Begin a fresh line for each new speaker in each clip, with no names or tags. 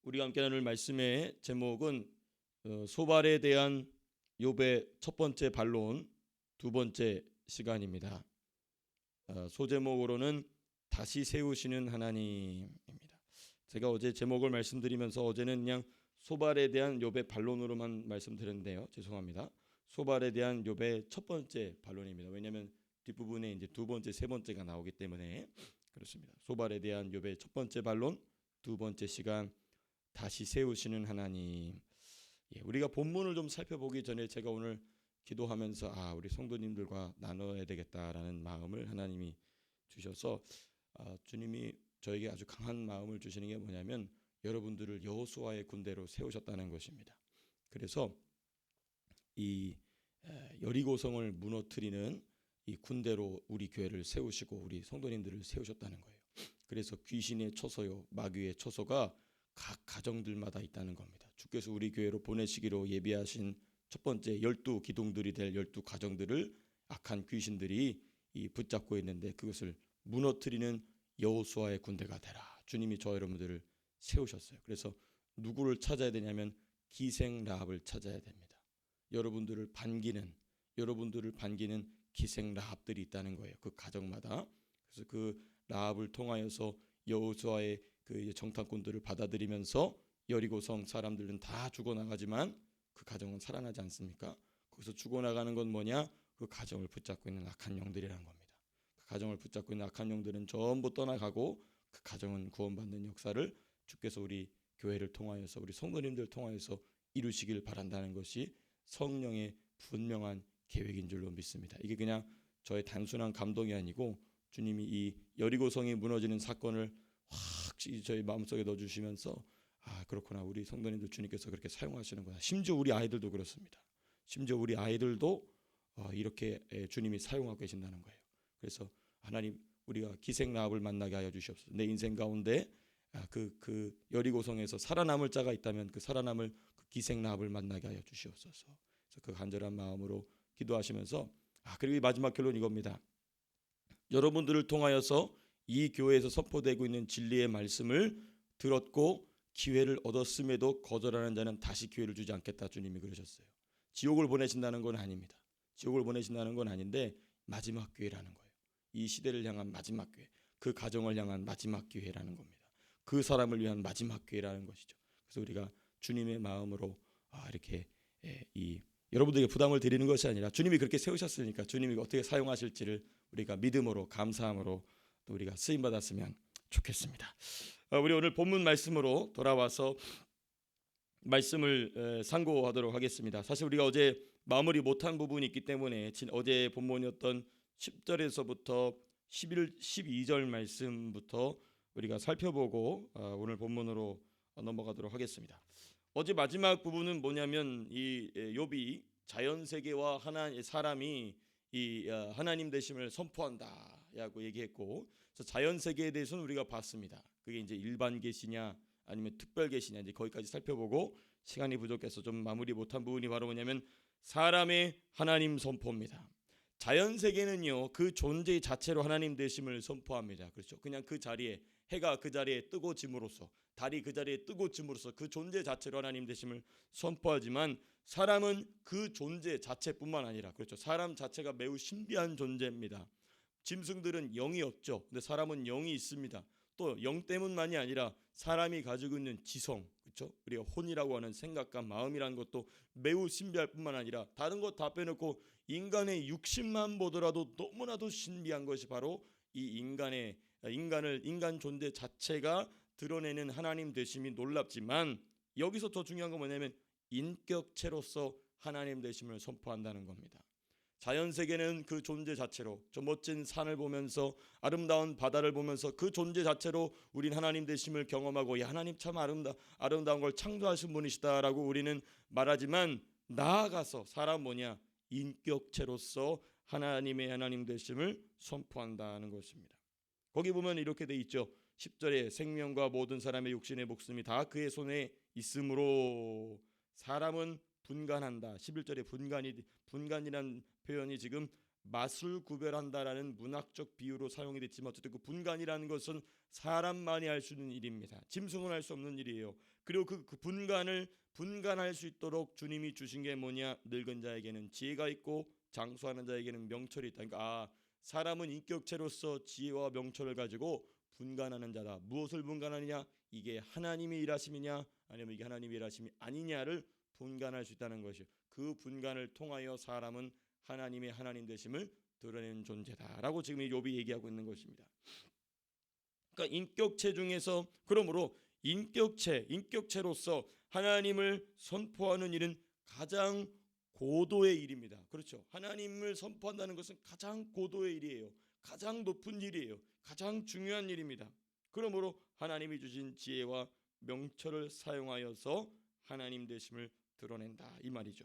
우리가 함께 나눌 말씀의 제목은 소발에 대한 욥의 첫 번째 반론 두 번째 시간입니다. 소제목으로는 다시 세우시는 하나님입니다. 제가 어제 제목을 말씀드리면서 어제는 그냥 소발에 대한 욥의 반론으로만 말씀드렸는데요. 죄송합니다. 소발에 대한 욥의 첫 번째 반론입니다. 왜냐하면 뒷부분에 이제 두 번째, 세 번째가 나오기 때문에 그렇습니다. 소발에 대한 욥의 첫 번째 반론, 두 번째 시간 다시 세우시는 하나님. 우리가 본문을 좀 살펴보기 전에 제가 오늘 기도하면서 우리 성도님들과 나눠야 되겠다라는 마음을 하나님이 주셔서 주님이 저에게 아주 강한 마음을 주시는 게 뭐냐면 여러분들을 여호수아의 군대로 세우셨다는 것입니다. 그래서 이 여리고성을 무너뜨리는 이 군대로 우리 교회를 세우시고 우리 성도님들을 세우셨다는 거예요. 그래서 귀신의 처소요 마귀의 처소가 각 가정들마다 있다는 겁니다. 주께서 우리 교회로 보내시기로 예비하신 첫 번째 12 기둥들이 될 12 가정들을 악한 귀신들이 붙잡고 있는데 그것을 무너뜨리는 여호수아의 군대가 되라. 주님이 저 여러분들을 세우셨어요. 그래서 누구를 찾아야 되냐면 기생 라합을 찾아야 됩니다. 여러분들을 반기는 기생 라합들이 있다는 거예요. 그 가정마다. 그래서 그 라합을 통하여서 여호수아의 그 정탐꾼들을 받아들이면서 여리고성 사람들은 다 죽어나가지만 그 가정은 살아나지 않습니까? 거기서 죽어나가는 건 뭐냐? 그 가정을 붙잡고 있는 악한 영들이라는 겁니다. 그 가정을 붙잡고 있는 악한 영들은 전부 떠나가고 그 가정은 구원받는 역사를 주께서 우리 교회를 통하여서 우리 성도님들 통하여서 이루시길 바란다는 것이 성령의 분명한 계획인 줄로 믿습니다. 이게 그냥 저의 단순한 감동이 아니고 주님이 이 여리고성이 무너지는 사건을 확실히 저희 마음속에 넣어주시면서 그렇구나, 우리 성도님들 주님께서 그렇게 사용하시는구나. 심지어 우리 아이들도 그렇습니다. 심지어 우리 아이들도 이렇게 주님이 사용하고 계신다는 거예요. 그래서 하나님, 우리가 기생 라합을 만나게 하여 주시옵소서. 내 인생 가운데 그 여리고성에서 살아남을 자가 있다면 그 살아남을 그 기생 라합을 만나게 하여 주시옵소서. 그래서 그 간절한 마음으로 기도하시면서 그리고 이 마지막 결론 이겁니다. 여러분들을 통하여서 이 교회에서 선포되고 있는 진리의 말씀을 들었고 기회를 얻었음에도 거절하는 자는 다시 기회를 주지 않겠다. 주님이 그러셨어요. 지옥을 보내신다는 건 아닙니다. 지옥을 보내신다는 건 아닌데 마지막 기회라는 거예요. 이 시대를 향한 마지막 기회, 그 가정을 향한 마지막 기회라는 겁니다. 그 사람을 위한 마지막 기회라는 것이죠. 그래서 우리가 주님의 마음으로 이렇게 여러분들에게 부담을 드리는 것이 아니라 주님이 그렇게 세우셨으니까 주님이 어떻게 사용하실지를 우리가 믿음으로 감사함으로 또 우리가 쓰임받았으면 좋겠습니다. 우리 오늘 본문 말씀으로 돌아와서 말씀을 상고하도록 하겠습니다. 사실 우리가 어제 마무리 못한 부분이 있기 때문에 어제 본문이었던 10절에서부터 12절 말씀부터 우리가 살펴보고 오늘 본문으로 넘어가도록 하겠습니다. 어제 마지막 부분은 뭐냐면 이 욥이 자연세계와 사람이 이 하나님 되심을 선포한다라고 얘기했고, 그래서 자연세계에 대해서는 우리가 봤습니다. 그게 이제 일반 계시냐 아니면 특별 계시냐, 이제 거기까지 살펴보고 시간이 부족해서 좀 마무리 못한 부분이 바로 뭐냐면 사람의 하나님 선포입니다. 자연세계는요, 그 존재 자체로 하나님 되심을 선포합니다. 그렇죠? 그냥 그 자리에 해가 그 자리에 뜨고 짐으로써, 달이 그 자리에 뜨고 짐으로써 그 존재 자체로 하나님 되심을 선포하지만 사람은 그 존재 자체뿐만 아니라, 그렇죠, 사람 자체가 매우 신비한 존재입니다. 짐승들은 영이 없죠. 근데 사람은 영이 있습니다. 또 영 때문만이 아니라 사람이 가지고 있는 지성, 그렇죠? 우리가 혼이라고 하는 생각과 마음이라는 것도 매우 신비할 뿐만 아니라 다른 것 다 빼놓고 인간의 육신만 보더라도 너무나도 신비한 것이 바로 이 인간 존재 자체가 드러내는 하나님 되심이 놀랍지만, 여기서 더 중요한 건 뭐냐면 인격체로서 하나님 되심을 선포한다는 겁니다. 자연세계는 그 존재 자체로, 저 멋진 산을 보면서 아름다운 바다를 보면서 그 존재 자체로 우린 하나님 되심을 경험하고, 하나님 참 아름다운 걸 창조하신 분이시다라고 우리는 말하지만, 나아가서 사람 뭐냐, 인격체로서 하나님의 하나님 되심을 선포한다는 것입니다. 거기 보면 이렇게 돼 있죠. 10절에 생명과 모든 사람의 육신의 목숨이 다 그의 손에 있으므로 사람은 분간한다. 11절에 분간이란 표현이 지금 맛을 구별한다라는 문학적 비유로 사용이 됐지만 어쨌든 그 분간이라는 것은 사람만이 할 수 있는 일입니다. 짐승은 할 수 없는 일이에요. 그리고 그 분간을 분간할 수 있도록 주님이 주신 게 뭐냐? 늙은 자에게는 지혜가 있고 장수하는 자에게는 명철이 있다. 그러니까 사람은 인격체로서 지혜와 명철을 가지고 분간하는 자다. 무엇을 분간하느냐? 이게 하나님의 일하심이냐 아니면 이게 하나님의 일하심이 아니냐를 분간할 수 있다는 것이요. 그 분간을 통하여 사람은 하나님의 하나님 되심을 드러내는 존재다라고 지금 이 욥이 얘기하고 있는 것입니다. 그러니까 인격체 중에서 그러므로 인격체로서 하나님을 선포하는 일은 가장 고도의 일입니다. 그렇죠. 하나님을 선포한다는 것은 가장 고도의 일이에요. 가장 높은 일이에요. 가장 중요한 일입니다. 그러므로 하나님이 주신 지혜와 명철을 사용하여서 하나님 되심을 드러낸다 이 말이죠.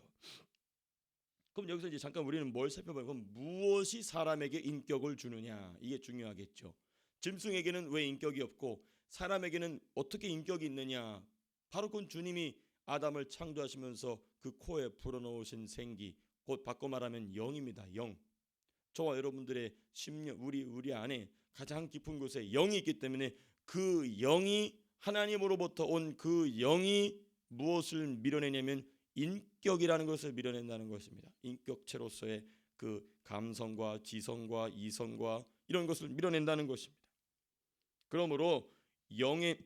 그럼 여기서 이제 잠깐 우리는 뭘 살펴봐요? 그럼 무엇이 사람에게 인격을 주느냐 이게 중요하겠죠. 짐승에게는 왜 인격이 없고 사람에게는 어떻게 인격이 있느냐? 바로 그건 주님이 아담을 창조하시면서 그 코에 불어넣으신 생기, 곧 바꿔 말하면 영입니다. 영. 저와 여러분들의 심령, 우리 안에 가장 깊은 곳에 영이 있기 때문에 그 영이 하나님으로부터 온 그 영이 무엇을 밀어내냐면 인격이라는 것을 밀어낸다는 것입니다. 인격체로서의 그 감성과 지성과 이성과 이런 것을 밀어낸다는 것입니다. 그러므로 영의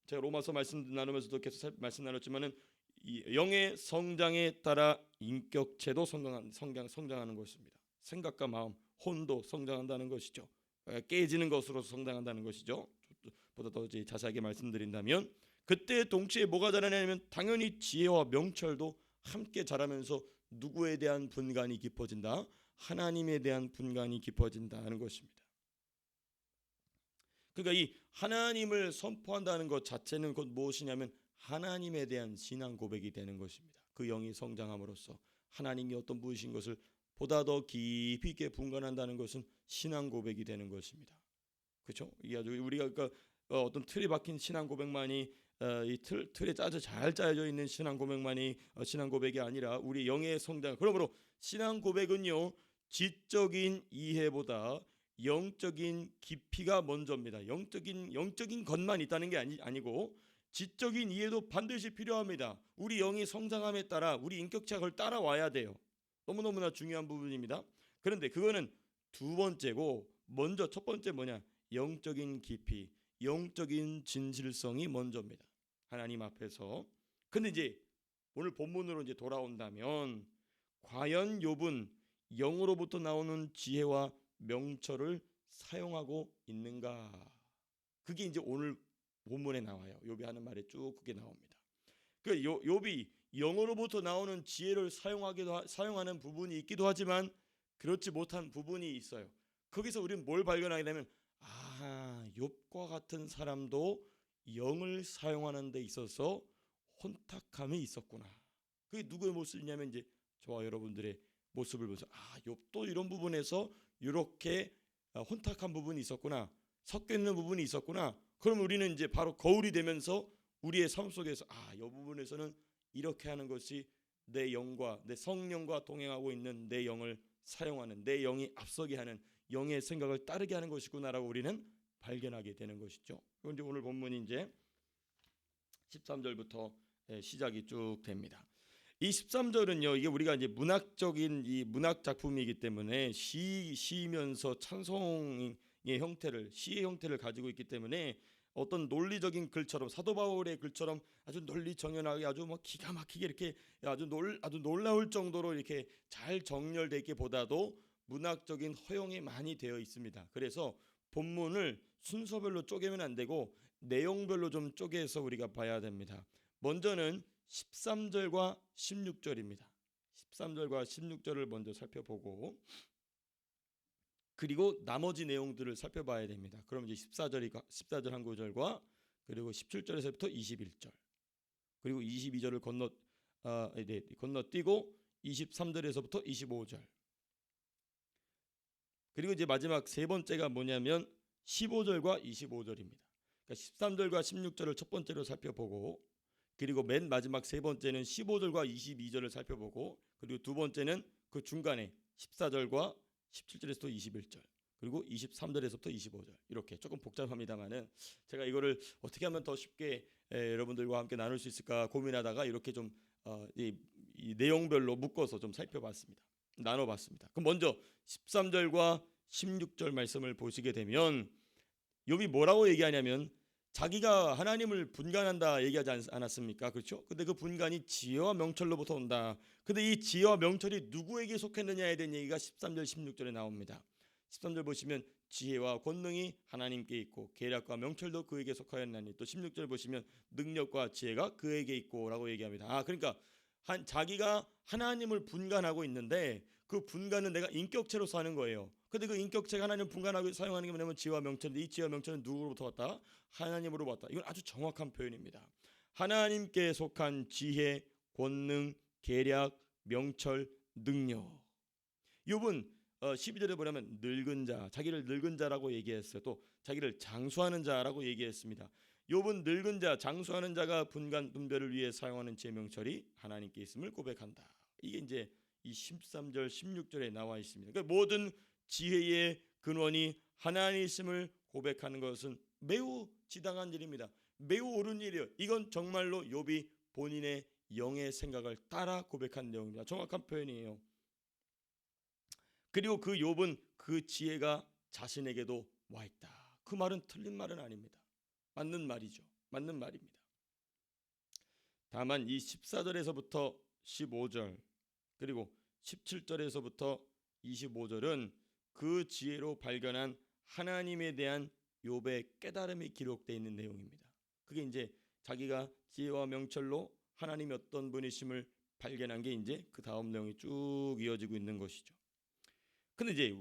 제가 로마서 말씀 나누면서도 계속 말씀 나눴지만은 이 영의 성장에 따라 인격체도 성장하는 것입니다. 생각과 마음, 혼도 성장한다는 것이죠. 깨지는 것으로 성장한다는 것이죠. 보다 더 자세하게 말씀드린다면 그때 동시에 뭐가 자라냐면 당연히 지혜와 명철도 함께 자라면서 누구에 대한 분간이 깊어진다? 하나님에 대한 분간이 깊어진다는 것입니다. 그러니까 이 하나님을 선포한다는 것 자체는 곧 무엇이냐면 하나님에 대한 신앙 고백이 되는 것입니다. 그 영이 성장함으로써 하나님이 어떤 분이신 것을 보다 더 깊이 있게 분간한다는 것은 신앙 고백이 되는 것입니다. 그렇죠? 이게 아주 우리가 그러니까 어떤 틀에 박힌 신앙 고백만이 이 틀에 잘 짜여져 있는 신앙 고백만이 신앙 고백이 아니라 우리 영의 성장. 그러므로 신앙 고백은요 지적인 이해보다 영적인 깊이가 먼저입니다. 영적인 것만 있다는 게 아니고 지적인 이해도 반드시 필요합니다. 우리 영이 성장함에 따라 우리 인격체가 그걸 따라와야 돼요. 너무너무나 중요한 부분입니다. 그런데 그거는 두 번째고 먼저 첫 번째 뭐냐? 영적인 깊이, 영적인 진실성이 먼저입니다. 하나님 앞에서. 근데 이제 오늘 본문으로 이제 돌아온다면 과연 욥은 영으로부터 나오는 지혜와 명철을 사용하고 있는가? 그게 이제 오늘 본문에 나와요. 욥이 하는 말에 쭉 그게 나옵니다. 그 욥이 영으로부터 나오는 지혜를 사용하는 부분이 있기도 하지만 그렇지 못한 부분이 있어요. 거기서 우리는 뭘 발견하게 되면 욥과 같은 사람도 영을 사용하는 데 있어서 혼탁함이 있었구나. 그게 누구의 모습이냐면 이제 저와 여러분들의 모습을 보면서 욥도 이런 부분에서 이렇게 혼탁한 부분이 있었구나. 섞여 있는 부분이 있었구나. 그럼 우리는 이제 바로 거울이 되면서 우리의 삶 속에서 이 부분에서는 이렇게 하는 것이 내 영과 내 성령과 동행하고 있는 내 영을 사용하는 내 영이 앞서게 하는 영의 생각을 따르게 하는 것이구나라고 우리는 발견하게 되는 것이죠. 그런데 오늘 본문이 이제 13절부터 시작이 쭉 됩니다. 이 13절은요, 이게 우리가 이제 문학적인 이 문학 작품이기 때문에 시면서 찬송의 형태를 시의 형태를 가지고 있기 때문에 어떤 논리적인 글처럼 사도 바울의 글처럼 아주 논리 정연하게 아주 뭐 기가 막히게 이렇게 아주 놀라울 정도로 이렇게 잘 정렬되어 있기보다도 문학적인 허용이 많이 되어 있습니다. 그래서 본문을 순서별로 쪼개면 안 되고 내용별로 좀 쪼개서 우리가 봐야 됩니다. 먼저는 13절과 16절입니다. 13절과 16절을 먼저 살펴보고 그리고 나머지 내용들을 살펴봐야 됩니다. 그럼 이제 14절 한 구절과 그리고 17절에서부터 21절 그리고 22절을 건너뛰고 23절에서부터 25절 그리고 이제 마지막 세 번째가 뭐냐면 15절과 25절입니다. 그러니까 13절과 16절을 첫 번째로 살펴보고 그리고 맨 마지막 세 번째는 15절과 22절을 살펴보고 그리고 두 번째는 그 중간에 14절과 17절에서부터 21절, 그리고 23절에서부터 25절 이렇게 조금 복잡합니다만은 제가 이거를 어떻게 하면 더 쉽게 여러분들과 함께 나눌 수 있을까 고민하다가 이렇게 좀 이 내용별로 묶어서 좀 살펴봤습니다. 나눠봤습니다. 그럼 먼저 13절과 16절 말씀을 보시게 되면 욥이 뭐라고 얘기하냐면 자기가 하나님을 분간한다 얘기하지 않았습니까? 그렇죠? 근데 그 분간이 지혜와 명철로부터 온다. 근데 이 지혜와 명철이 누구에게 속했느냐에 대한 얘기가 13절 16절에 나옵니다. 13절 보시면 지혜와 권능이 하나님께 있고 계략과 명철도 그에게 속하였나니, 또 16절 보시면 능력과 지혜가 그에게 있고라고 얘기합니다. 그러니까 자기가 하나님을 분간하고 있는데 그 분간은 내가 인격체로서 하는 거예요. 근데 그 인격체가 하나님을 분간하고 사용하는 게 뭐냐면 지혜와 명철인데, 이 지혜와 명철은 누구로부터 왔다? 하나님으로부터 왔다. 이건 아주 정확한 표현입니다. 하나님께 속한 지혜, 권능, 계략, 명철, 능력. 욥은 12절에 보면 늙은 자, 자기를 늙은 자라고 얘기했어요. 또 자기를 장수하는 자라고 얘기했습니다. 욥은 늙은 자, 장수하는 자가 분간 분별을 위해 사용하는 지혜 명철이 하나님께 있음을 고백한다. 이게 이제 이 13절 16절에 나와 있습니다. 그러니까 모든 지혜의 근원이 하나님 있음을 고백하는 것은 매우 지당한 일입니다. 매우 옳은 일이에요. 이건 정말로 욥이 본인의 영의 생각을 따라 고백한 내용입니다. 정확한 표현이에요. 그리고 그 욥은 그 지혜가 자신에게도 와 있다. 그 말은 틀린 말은 아닙니다. 맞는 말이죠. 맞는 말입니다. 다만 이 14절에서부터 15절 그리고 17절에서부터 25절은 그 지혜로 발견한 하나님에 대한 욥의 깨달음이 기록되어 있는 내용입니다. 그게 이제 자기가 지혜와 명철로 하나님이 어떤 분이심을 발견한 게 이제 그 다음 내용이 쭉 이어지고 있는 것이죠. 근데 이제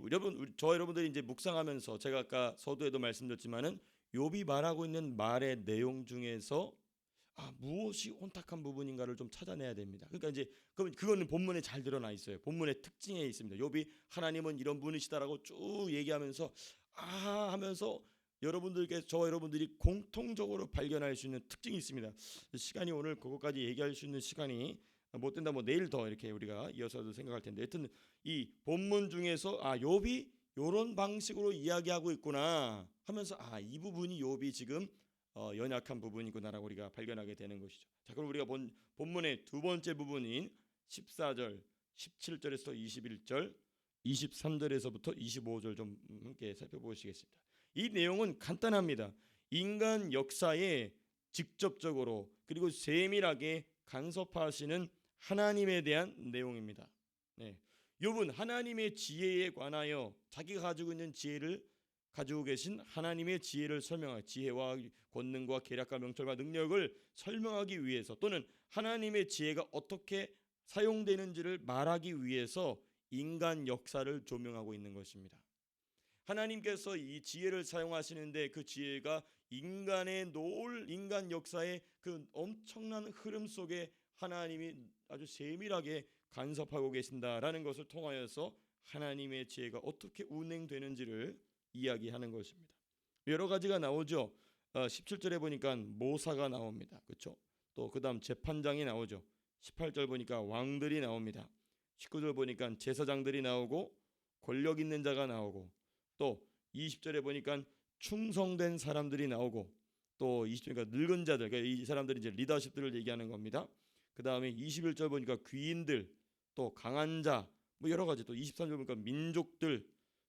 여러분들이 이제 묵상하면서 제가 아까 서두에도 말씀드렸지만은 욥이 말하고 있는 말의 내용 중에서 무엇이 혼탁한 부분인가를 좀 찾아내야 됩니다. 그러니까 이제 그거는 본문에 잘 드러나 있어요. 본문의 특징에 있습니다. 욥이 하나님은 이런 분이시다라고 쭉 얘기하면서 하면서 여러분들이 공통적으로 발견할 수 있는 특징이 있습니다. 시간이 오늘 그것까지 얘기할 수 있는 시간이 못 된다. 내일 더 이렇게 우리가 이어서도 생각할 텐데, 하여튼 이 본문 중에서 욥이 이런 방식으로 이야기하고 있구나 하면서 이 부분이 욥이 지금 연약한 부분이구나라고 우리가 발견하게 되는 것이죠. 자, 그럼 우리가 본 본문의 두 번째 부분인 14절, 17절에서 21절, 23절에서부터 25절 좀 함께 살펴보시겠습니다. 이 내용은 간단합니다. 인간 역사에 직접적으로 그리고 세밀하게 간섭하시는 하나님에 대한 내용입니다. 욥은 하나님의 지혜에 관하여 자기가 가지고 있는 지혜를 가지고 계신 하나님의 지혜를 설명하기, 지혜와 권능과 계략과 명철과 능력을 설명하기 위해서, 또는 하나님의 지혜가 어떻게 사용되는지를 말하기 위해서 인간 역사를 조명하고 있는 것입니다. 하나님께서 이 지혜를 사용하시는데 그 지혜가 인간 역사의 그 엄청난 흐름 속에 하나님이 아주 세밀하게 간섭하고 계신다라는 것을 통하여서 하나님의 지혜가 어떻게 운행되는지를 이야기하는 것입니다. 여러 가지가 나오죠. 17절에 보니까 모사가 나옵니다. 그렇죠? 또 그다음 재판장이 나오죠. 18절 보니까 왕들이 나옵니다. 19절 보니까 제사장들이 나오고 권력 있는 자가 나오고, 또 20절에 보니까 충성된 사람들이 나오고, 또 20절에 늙은 자들, 그러니까 이 사람들이 이제 리더십들을 얘기하는 겁니다. 그 다음에 21절 보니까 귀인들, 또 강한 자, 여러 가지, 또 23절 보니까 민족들,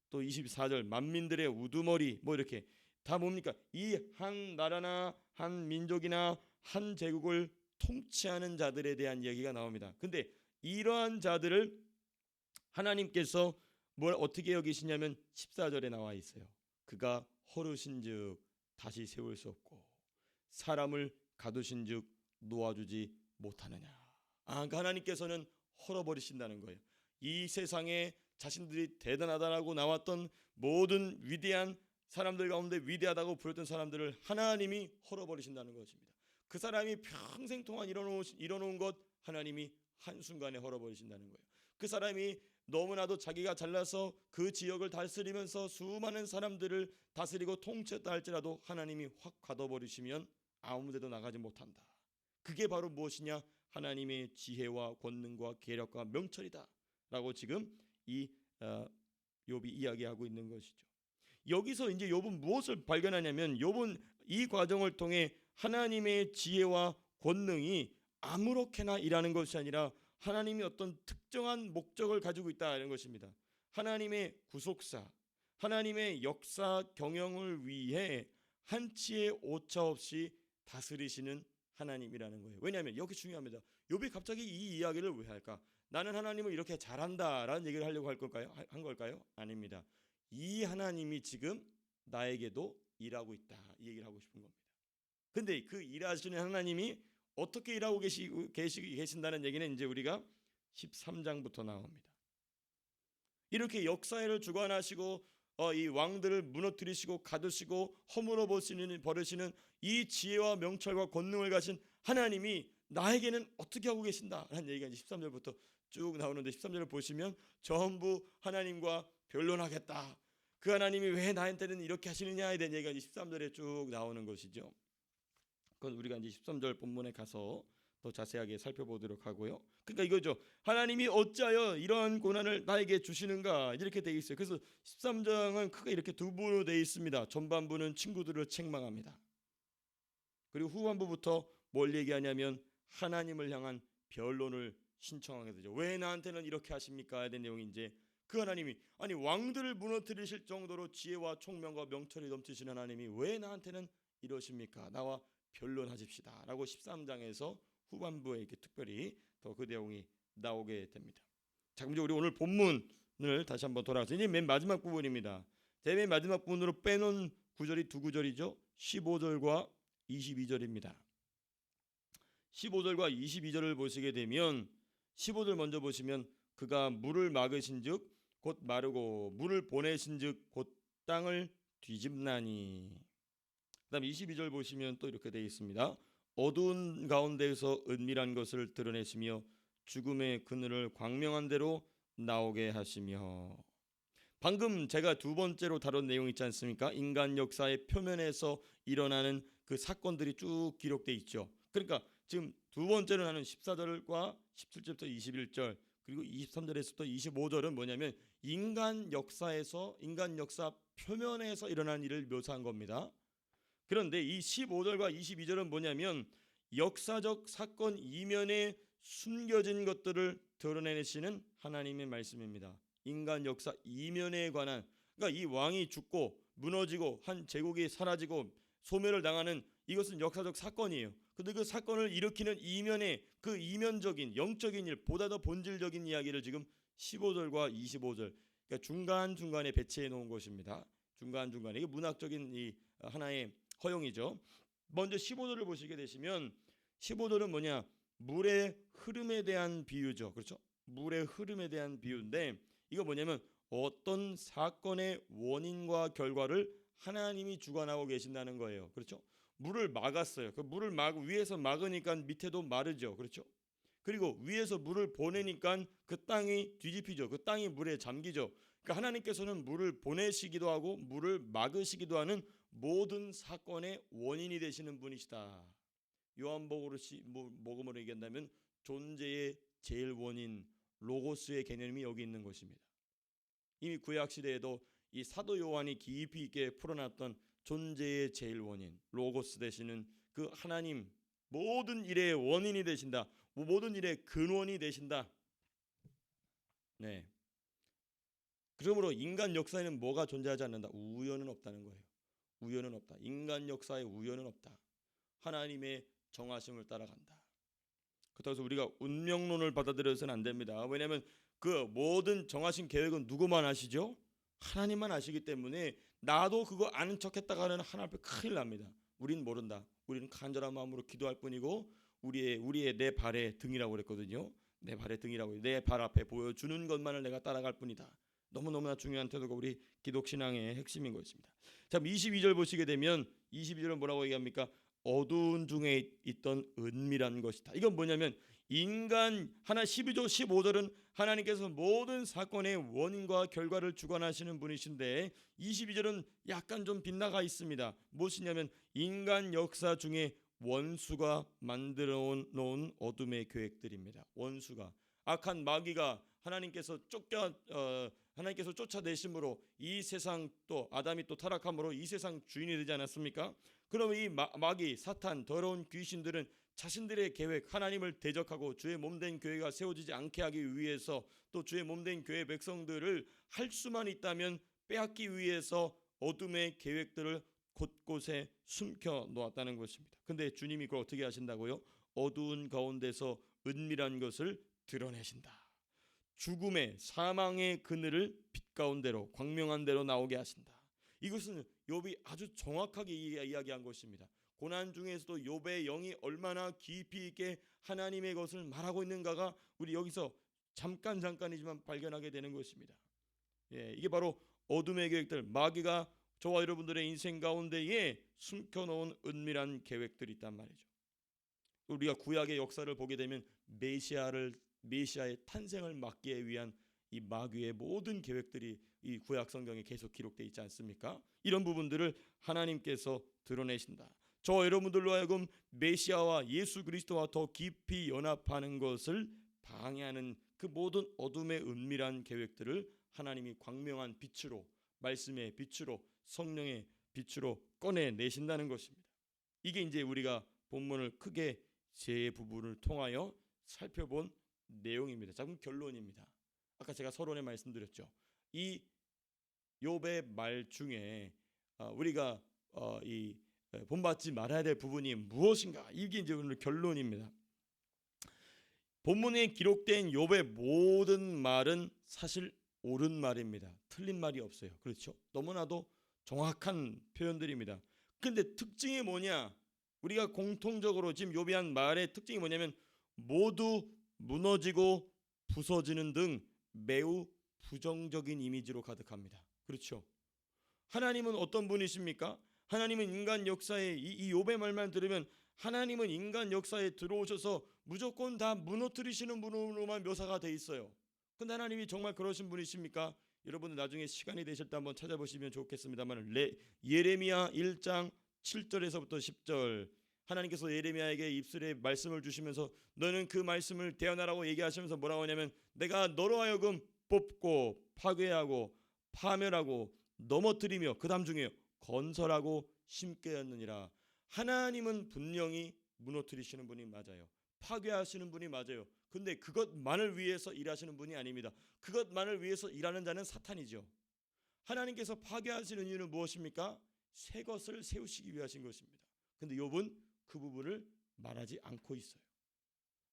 또 24절 만민들의 우두머리, 이렇게 다 뭡니까? 이 한 나라나 한 민족이나 한 제국을 통치하는 자들에 대한 얘기가 나옵니다. 근데 이러한 자들을 하나님께서 어떻게 여기시냐면 14절에 나와 있어요. 그가 허르신즉 다시 세울 수 없고 사람을 가두신즉 놓아주지 못하느냐. 그러니까 하나님께서는 헐어버리신다는 거예요. 이 세상에 자신들이 대단하다라고 나왔던 모든 위대한 사람들 가운데 위대하다고 부렸던 사람들을 하나님이 헐어버리신다는 것입니다. 그 사람이 평생 동안 이뤄놓은 것 하나님이 한순간에 헐어버리신다는 거예요. 그 사람이 너무나도 자기가 잘나서 그 지역을 다스리면서 수많은 사람들을 다스리고 통치했다 할지라도 하나님이 확 가둬버리시면 아무데도 나가지 못한다. 그게 바로 무엇이냐? 하나님의 지혜와 권능과 계략과 명철이다 라고 지금 이 욥이 이야기하고 있는 것이죠. 여기서 이제 욥은 무엇을 발견하냐면 욥은 이 과정을 통해 하나님의 지혜와 권능이 아무렇게나 일하는 것이 아니라 하나님이 어떤 특정한 목적을 가지고 있다는 것입니다. 하나님의 구속사, 하나님의 역사 경영을 위해 한치의 오차 없이 다스리시는 하나님이라는 거예요. 왜냐하면 여기 중요합니다. 욥이 갑자기 이 이야기를 왜 할까? 나는 하나님을 이렇게 잘한다라는 얘기를 하려고 한 걸까요? 아닙니다. 이 하나님이 지금 나에게도 일하고 있다, 이 얘기를 하고 싶은 겁니다. 근데 그 일하시는 하나님이 어떻게 일하고 계신다는 얘기는 이제 우리가 13장부터 나옵니다. 이렇게 역사를 주관하시고 이 왕들을 무너뜨리시고 가두시고 허물어 버리시는 이 지혜와 명철과 권능을 가신 하나님이 나에게는 어떻게 하고 계신다라는 얘기가 이제 13절부터 쭉 나오는데 13절을 보시면 전부 하나님과 변론하겠다. 그 하나님이 왜 나한테는 이렇게 하시느냐에 대한 얘기가 이제 13절에 쭉 나오는 것이죠. 그건 우리가 이제 13절 본문에 가서 더 자세하게 살펴보도록 하고요. 그러니까 이거죠. 하나님이 어찌하여 이러한 고난을 나에게 주시는가 이렇게 돼 있어요. 그래서 13장은 크게 이렇게 두 부로 돼 있습니다. 전반부는 친구들을 책망합니다. 그리고 후반부부터 뭘 얘기하냐면 하나님을 향한 변론을 신청하게 되죠. 왜 나한테는 이렇게 하십니까? 된 내용이 이제 그 하나님이 아니 왕들을 무너뜨리실 정도로 지혜와 총명과 명철이 넘치신 하나님이 왜 나한테는 이러십니까? 나와 변론하십시다 라고 13장에서 후반부에 이렇게 특별히 더 그 내용이 나오게 됩니다. 자, 그럼 우리 오늘 본문을 다시 한번 돌아가서 이제 맨 마지막 부분입니다. 맨 마지막 부분으로 빼놓은 구절이 두 구절이죠. 15절과 22절입니다. 15절과 22절을 보시게 되면 15절 먼저 보시면 그가 물을 막으신즉 곧 마르고 물을 보내신즉 곧 땅을 뒤집나니. 그다음 22절 보시면 또 이렇게 되어 있습니다. 어두운 가운데에서 은밀한 것을 드러내시며 죽음의 그늘을 광명한 대로 나오게 하시며. 방금 제가 두 번째로 다룬 내용 있지 않습니까? 인간 역사의 표면에서 일어나는 그 사건들이 쭉 기록되어 있죠. 그러니까 지금 두 번째로 하는 14절과 17절부터 21절 그리고 23절에서부터 25절은 뭐냐면 인간 역사 표면에서 일어난 일을 묘사한 겁니다. 그런데 이 15절과 22절은 뭐냐면 역사적 사건 이면에 숨겨진 것들을 드러내시는 하나님의 말씀입니다. 인간 역사 이면에 관한, 그러니까 이 왕이 죽고 무너지고 한 제국이 사라지고 소멸을 당하는 이것은 역사적 사건이에요. 그런데 그 사건을 일으키는 이면에 그 이면적인 영적인 일, 보다 더 본질적인 이야기를 지금 15절과 25절, 그러니까 중간중간에 배치해 놓은 것입니다. 중간중간에 이게 문학적인 이 하나의 허용이죠. 먼저 15절을 보시게 되시면 15절은 뭐냐? 물의 흐름에 대한 비유죠. 그렇죠? 물의 흐름에 대한 비유인데 이거 뭐냐면 어떤 사건의 원인과 결과를 하나님이 주관하고 계신다는 거예요. 그렇죠? 물을 막았어요. 그 물을 위에서 막으니까 밑에도 마르죠. 그렇죠? 그리고 위에서 물을 보내니까 그 땅이 뒤집히죠. 그 땅이 물에 잠기죠. 그러니까 하나님께서는 물을 보내시기도 하고 물을 막으시기도 하는 모든 사건의 원인이 되시는 분이시다. 요한복음으로 얘기한다면 존재의 제일 원인 로고스의 개념이 여기 있는 것입니다. 이미 구약 시대에도 이 사도 요한이 깊이 있게 풀어놨던 존재의 제일 원인 로고스 되시는 그 하나님, 모든 일의 원인이 되신다. 모든 일의 근원이 되신다. 네. 그러므로 인간 역사에는 뭐가 존재하지 않는다? 우연은 없다는 거예요. 우연은 없다. 인간 역사에 우연은 없다. 하나님의 정하심을 따라간다. 그렇다고 해서 우리가 운명론을 받아들여서는 안 됩니다. 왜냐하면 그 모든 정하신 계획은 누구만 아시죠? 하나님만 아시기 때문에 나도 그거 아는 척했다가 하는 하나님 앞에 큰일 납니다. 우리는 모른다. 우리는 간절한 마음으로 기도할 뿐이고 우리의 내 발의 등이라고 그랬거든요. 내 발의 등이라고 내 발 앞에 보여주는 것만을 내가 따라갈 뿐이다. 너무너무나 중요한 태도가 우리 기독신앙의 핵심인 것입니다. 자, 22절 보시게 되면 22절은 뭐라고 얘기합니까? 어두운 중에 있던 은밀한 것이다. 이건 뭐냐면 인간 하나 12절 15절은 하나님께서 모든 사건의 원인과 결과를 주관하시는 분이신데 22절은 약간 좀 빗나가 있습니다. 무엇이냐면 인간 역사 중에 원수가 만들어 놓은 어둠의 계획들입니다. 원수가 악한 마귀가 하나님께서 쫓아내심으로 이 세상 또 아담이 또 타락함으로 이 세상 주인이 되지 않았습니까? 그럼 이 마귀 사탄 더러운 귀신들은 자신들의 계획 하나님을 대적하고 주의 몸된 교회가 세워지지 않게 하기 위해서 또 주의 몸된 교회 백성들을 할 수만 있다면 빼앗기 위해서 어둠의 계획들을 곳곳에 숨겨 놓았다는 것입니다. 근데 주님이 그걸 어떻게 하신다고요? 어두운 가운데서 은밀한 것을 드러내신다. 죽음의 사망의 그늘을 빛 가운데로 광명한 대로 나오게 하신다. 이것은 욥이 아주 정확하게 이야기한 것입니다. 고난 중에서도 욥의 영이 얼마나 깊이 있게 하나님의 것을 말하고 있는가가 우리 여기서 잠깐이지만 발견하게 되는 것입니다. 이게 바로 어둠의 계획들, 마귀가 저와 여러분들의 인생 가운데에 숨겨놓은 은밀한 계획들이 있단 말이죠. 우리가 구약의 역사를 보게 되면 메시아의 탄생을 막기 위한 이 마귀의 모든 계획들이 이 구약 성경에 계속 기록되어 있지 않습니까? 이런 부분들을 하나님께서 드러내신다. 저 여러분들로 하여금 메시아와 예수 그리스도와 더 깊이 연합하는 것을 방해하는 그 모든 어둠의 은밀한 계획들을 하나님이 광명한 빛으로, 말씀의 빛으로, 성령의 빛으로 꺼내내신다는 것입니다. 이게 이제 우리가 본문을 크게 세 부분을 통하여 살펴본 내용입니다. 자, 그럼 결론입니다. 아까 제가 서론에 말씀드렸죠. 이 욥의 말 중에 우리가 이 본받지 말아야 될 부분이 무엇인가? 이게 이제 오늘 결론입니다. 본문에 기록된 욥의 모든 말은 사실 옳은 말입니다. 틀린 말이 없어요. 그렇죠? 너무나도 정확한 표현들입니다. 근데 특징이 뭐냐? 우리가 공통적으로 지금 욥이 한 말의 특징이 뭐냐면 모두 무너지고 부서지는 등 매우 부정적인 이미지로 가득합니다. 그렇죠? 하나님은 어떤 분이십니까? 하나님은 인간 역사에 이 욥의 말만 들으면 하나님은 인간 역사에 들어오셔서 무조건 다 무너뜨리시는 분으로만 묘사가 돼 있어요. 근데 하나님이 정말 그러신 분이십니까? 여러분들 나중에 시간이 되실 때 한번 찾아보시면 좋겠습니다만 예레미야 1장 7절에서부터 10절 하나님께서 예레미야에게 입술에 말씀을 주시면서 너는 그 말씀을 대언하라고 얘기하시면서 뭐라고 하냐면 내가 너로 하여금 뽑고 파괴하고 파멸하고 넘어뜨리며 그 다음 중에 건설하고 심게 하느니라. 하나님은 분명히 무너뜨리시는 분이 맞아요. 파괴하시는 분이 맞아요. 근데 그것만을 위해서 일하시는 분이 아닙니다. 그것만을 위해서 일하는 자는 사탄이죠. 하나님께서 파괴하시는 이유는 무엇입니까? 새 것을 세우시기 위하신 것입니다. 근데 욥은 그 부분을 말하지 않고 있어요.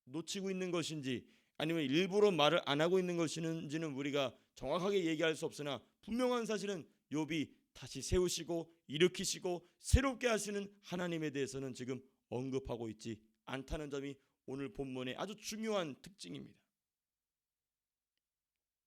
놓치고 있는 것인지 아니면 일부러 말을 안 하고 있는 것인지는 우리가 정확하게 얘기할 수 없으나 분명한 사실은 욥이 다시 세우시고 일으키시고 새롭게 하시는 하나님에 대해서는 지금 언급하고 있지 않다는 점이 오늘 본문의 아주 중요한 특징입니다.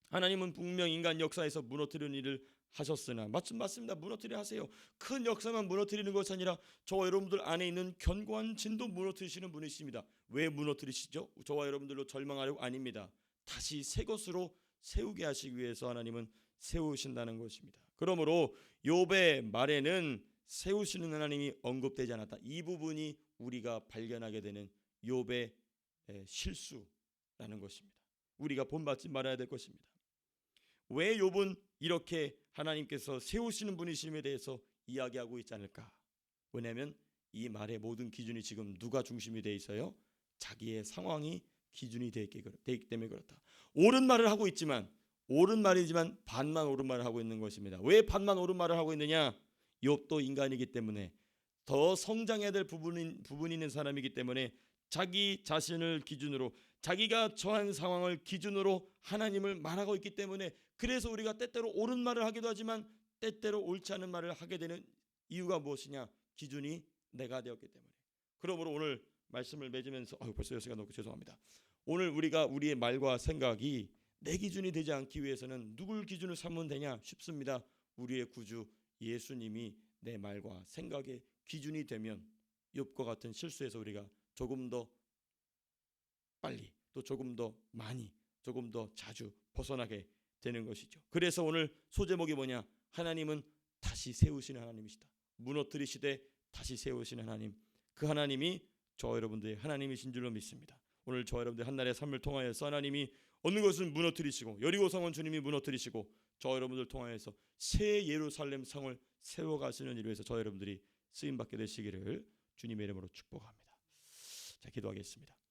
하나님은 분명 인간 역사에서 무너뜨리는 일을 하셨으나 맞습니다. 무너뜨려 하세요. 큰 역사만 무너뜨리는 것이 아니라 저와 여러분들 안에 있는 견고한 진도 무너뜨리시는 분이십니다. 왜 무너뜨리시죠? 저와 여러분들로 절망하려고 아닙니다. 다시 새 것으로 세우게 하시기 위해서 하나님은 세우신다는 것입니다. 그러므로 욥의 말에는 세우시는 하나님이 언급되지 않았다. 이 부분이 우리가 발견하게 되는 욥의 실수라는 것입니다. 우리가 본받지 말아야 될 것입니다. 왜 욥은 이렇게 하나님께서 세우시는 분이심에 대해서 이야기하고 있지 않을까? 왜냐하면 이 말의 모든 기준이 지금 누가 중심이 돼 있어요? 자기의 상황이 기준이 되기 때문에 그렇다. 옳은 말을 하고 있지만 옳은 말이지만 반만 옳은 말을 하고 있는 것입니다. 왜 반만 옳은 말을 하고 있느냐? 욥도 인간이기 때문에 더 성장해야 될 부분이 있는 사람이기 때문에 자기 자신을 기준으로 자기가 처한 상황을 기준으로 하나님을 말하고 있기 때문에 그래서 우리가 때때로 옳은 말을 하기도 하지만 때때로 옳지 않은 말을 하게 되는 이유가 무엇이냐? 기준이 내가 되었기 때문에. 그러므로 오늘 말씀을 맺으면서 벌써 6시간 넘고 죄송합니다. 오늘 우리가 우리의 말과 생각이 내 기준이 되지 않기 위해서는 누굴 기준을 삼으면 되냐? 쉽습니다. 우리의 구주 예수님이 내 말과 생각의 기준이 되면 욥과 같은 실수에서 우리가 조금 더 빨리 또 조금 더 많이 조금 더 자주 벗어나게 되는 것이죠. 그래서 오늘 소제목이 뭐냐? 하나님은 다시 세우시는 하나님이시다. 무너뜨리시되 다시 세우시는 하나님. 그 하나님이 저 여러분들의 하나님이신 줄로 믿습니다. 오늘 저와 여러분들 한날의 삶을 통하여서 하나님이 어느 것은 무너뜨리시고 여리고 성은 주님이 무너뜨리시고 저와 여러분들 통하여서 새 예루살렘 성을 세워가시는 일을 위해서 저와 여러분들이 쓰임받게 되시기를 주님의 이름으로 축복합니다. 자, 기도하겠습니다.